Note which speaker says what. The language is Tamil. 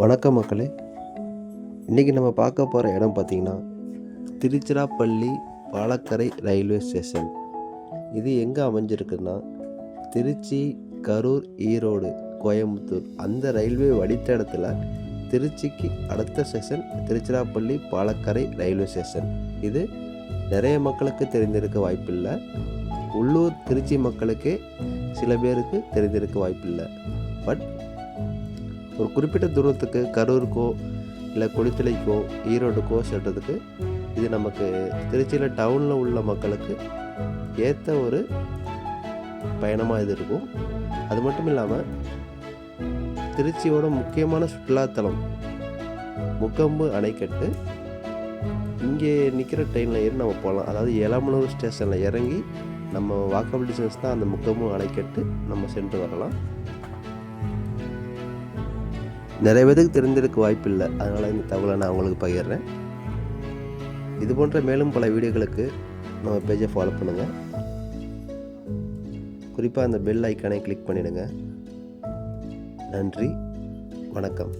Speaker 1: வணக்கம் மக்களே. இன்றைக்கி நம்ம பார்க்க போகிற இடம் பார்த்திங்கன்னா திருச்சிராப்பள்ளி பாலக்கரை ரயில்வே ஸ்டேஷன். இது எங்கே அமைஞ்சிருக்குன்னா திருச்சி, கரூர், ஈரோடு, கோயம்புத்தூர் அந்த ரயில்வே வடித்த இடத்துல திருச்சிக்கு அடுத்த station Tiruchirappalli Palakkarai railway station. இது நிறைய மக்களுக்கு தெரிந்திருக்க வாய்ப்பில்லை. உள்ளூர் திருச்சி மக்களுக்கே சில பேருக்கு தெரிந்திருக்க வாய்ப்பில்லை. பட் ஒரு குறிப்பிட்ட தூரத்துக்கு கரூருக்கோ இல்லை குளித்தலைக்கோ ஈரோடுக்கோ செல்றதுக்கு இது நமக்கு திருச்சியில் டவுனில் உள்ள மக்களுக்கு ஏற்ற ஒரு பயணமாக இது இருக்கும். அது மட்டும் இல்லாமல் திருச்சியோட முக்கியமான சுற்றுலாத்தலம் முக்கொம்பு அணைக்கட்டு. இங்கே நிற்கிற ட்ரெயினில் ஏறி நம்ம போகலாம். அதாவது எலமனூர் ஸ்டேஷனில் இறங்கி நம்ம வாக்கபிள் டிஸ்டன்ஸ் தான் அந்த முக்கொம்பு அணைக்கட்டு நம்ம சென்று வரலாம். நிறைய பேருக்கு தெரிஞ்சிருக்க வாய்ப்பில்லை, அதனால் இந்த தகவலை நான் உங்களுக்கு பகிர்றேன். இது போன்ற மேலும் பல வீடியோகளுக்கு நம்ம பேஜை ஃபாலோ பண்ணுங்கள். குறிப்பாக அந்த பெல் ஐக்கானை கிளிக் பண்ணிவிடுங்க. நன்றி, வணக்கம்.